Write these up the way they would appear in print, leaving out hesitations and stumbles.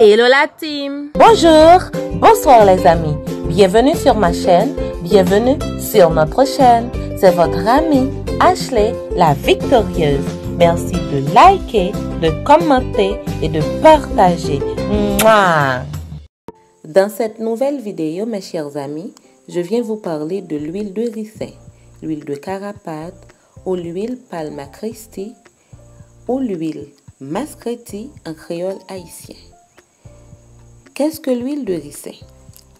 Hello la team! Bonjour, bonsoir les amis. Bienvenue sur ma chaîne, bienvenue sur notre chaîne. C'est votre amie Ashley, la victorieuse. Merci de liker, de commenter et de partager. Mouah! Dans cette nouvelle vidéo, mes chers amis, je viens vous parler de l'huile de ricin, l'huile de carapate ou l'huile Palma Christi ou l'huile Mascreti en créole haïtien. Qu'est-ce que l'huile de ricin?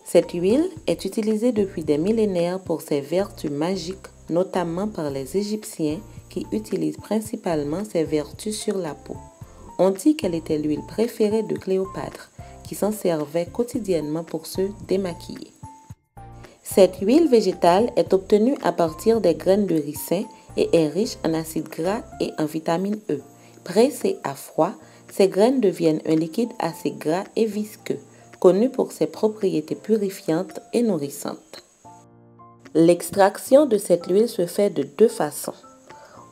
Cette huile est utilisée depuis des millénaires pour ses vertus magiques, notamment par les Égyptiens qui utilisent principalement ses vertus sur la peau. On dit qu'elle était l'huile préférée de Cléopâtre, qui s'en servait quotidiennement pour se démaquiller. Cette huile végétale est obtenue à partir des graines de ricin et est riche en acides gras et en vitamine E. Pressées à froid, ces graines deviennent un liquide assez gras et visqueux, connu pour ses propriétés purifiantes et nourrissantes. L'extraction de cette huile se fait de deux façons.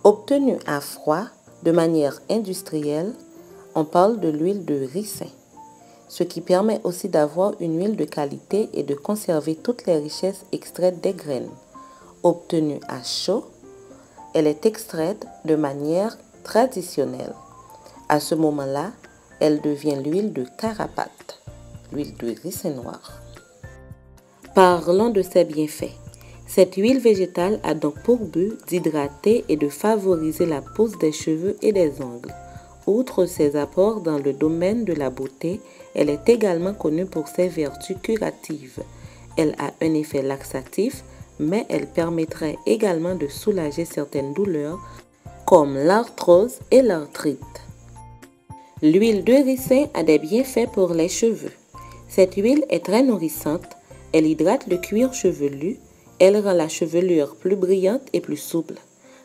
Obtenue à froid, de manière industrielle, on parle de l'huile de ricin, ce qui permet aussi d'avoir une huile de qualité et de conserver toutes les richesses extraites des graines. Obtenue à chaud, elle est extraite de manière traditionnelle. À ce moment-là, elle devient l'huile de carapate, l'huile de ricin noir. Parlons de ses bienfaits. Cette huile végétale a donc pour but d'hydrater et de favoriser la pousse des cheveux et des ongles. Outre ses apports dans le domaine de la beauté, elle est également connue pour ses vertus curatives. Elle a un effet laxatif, mais elle permettrait également de soulager certaines douleurs comme l'arthrose et l'arthrite. L'huile de ricin a des bienfaits pour les cheveux. Cette huile est très nourrissante, elle hydrate le cuir chevelu, elle rend la chevelure plus brillante et plus souple.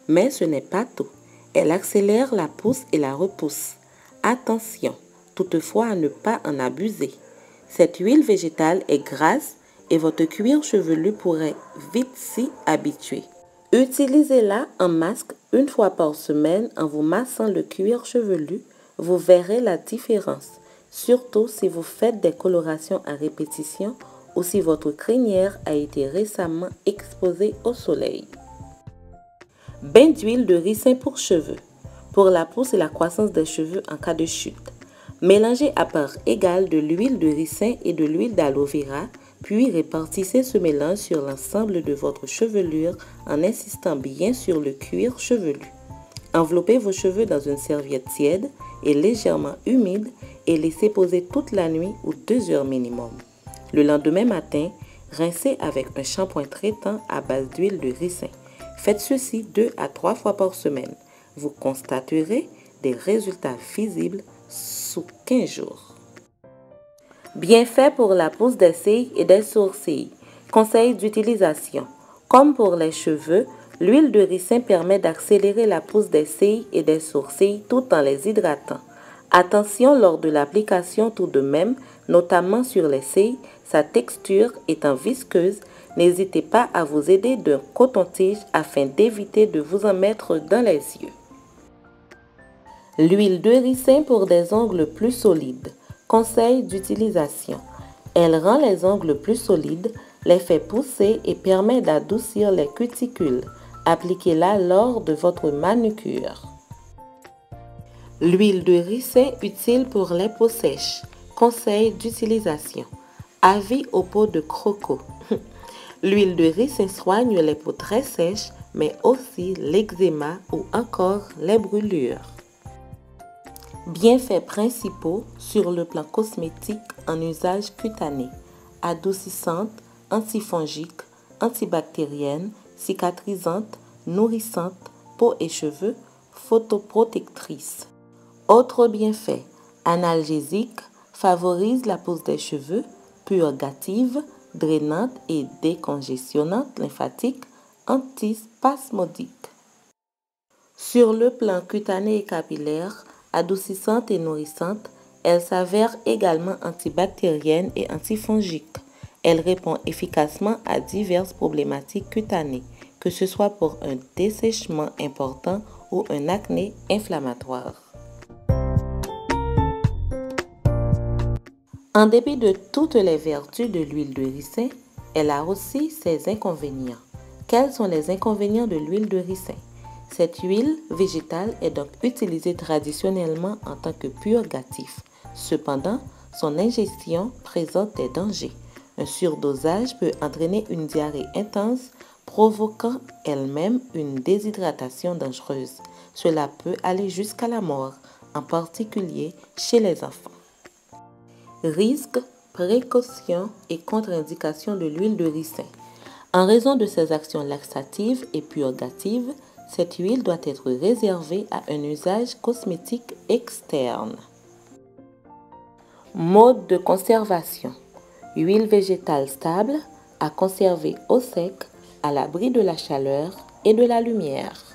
Mais ce n'est pas tout, elle accélère la pousse et la repousse. Attention, toutefois à ne pas en abuser. Cette huile végétale est grasse et votre cuir chevelu pourrait vite s'y habituer. Utilisez-la en masque une fois par semaine en vous massant le cuir chevelu. Vous verrez la différence, surtout si vous faites des colorations à répétition ou si votre crinière a été récemment exposée au soleil. Bain d'huile de ricin pour cheveux. Pour la pousse et la croissance des cheveux en cas de chute. Mélangez à part égale de l'huile de ricin et de l'huile d'aloe vera, puis répartissez ce mélange sur l'ensemble de votre chevelure en insistant bien sur le cuir chevelu. Enveloppez vos cheveux dans une serviette tiède et légèrement humide et laissez poser toute la nuit ou 2 heures minimum. Le lendemain matin, rincez avec un shampoing traitant à base d'huile de ricin. Faites ceci 2 à 3 fois par semaine. Vous constaterez des résultats visibles sous 15 jours. Bienfaits pour la pousse des cils et des sourcils. Conseils d'utilisation. Comme pour les cheveux, l'huile de ricin permet d'accélérer la pousse des cils et des sourcils tout en les hydratant. Attention lors de l'application tout de même, notamment sur les cils, sa texture étant visqueuse, n'hésitez pas à vous aider d'un coton-tige afin d'éviter de vous en mettre dans les yeux. L'huile de ricin pour des ongles plus solides. Conseil d'utilisation. Elle rend les ongles plus solides, les fait pousser et permet d'adoucir les cuticules. Appliquez-la lors de votre manucure. L'huile de ricin utile pour les peaux sèches. Conseil d'utilisation. Avis aux peaux de croco. L'huile de ricin soigne les peaux très sèches, mais aussi l'eczéma ou encore les brûlures. Bienfaits principaux sur le plan cosmétique en usage cutané. Adoucissante, antifongique, antibactérienne, cicatrisante, nourrissante, peau et cheveux, photoprotectrice. Autres bienfaits, analgésique, favorise la pousse des cheveux, purgative, drainante et décongestionnante lymphatique, antispasmodique. Sur le plan cutané et capillaire, adoucissante et nourrissante, elle s'avère également antibactérienne et antifongique. Elle répond efficacement à diverses problématiques cutanées, que ce soit pour un dessèchement important ou un acné inflammatoire. En dépit de toutes les vertus de l'huile de ricin, elle a aussi ses inconvénients. Quels sont les inconvénients de l'huile de ricin? Cette huile végétale est donc utilisée traditionnellement en tant que purgatif. Cependant, son ingestion présente des dangers. Un surdosage peut entraîner une diarrhée intense, provoquant elle-même une déshydratation dangereuse. Cela peut aller jusqu'à la mort, en particulier chez les enfants. Risques, précautions et contre-indications de l'huile de ricin. En raison de ses actions laxatives et purgatives, cette huile doit être réservée à un usage cosmétique externe. Mode de conservation. Huile végétale stable à conserver au sec, à l'abri de la chaleur et de la lumière.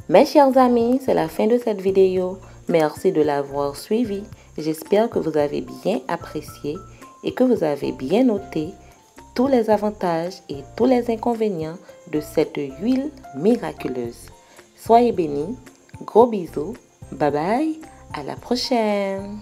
Mes chers amis, c'est la fin de cette vidéo. Merci de l'avoir suivi. J'espère que vous avez bien apprécié et que vous avez bien noté tous les avantages et tous les inconvénients de cette huile miraculeuse. Soyez bénis, gros bisous, bye bye, à la prochaine.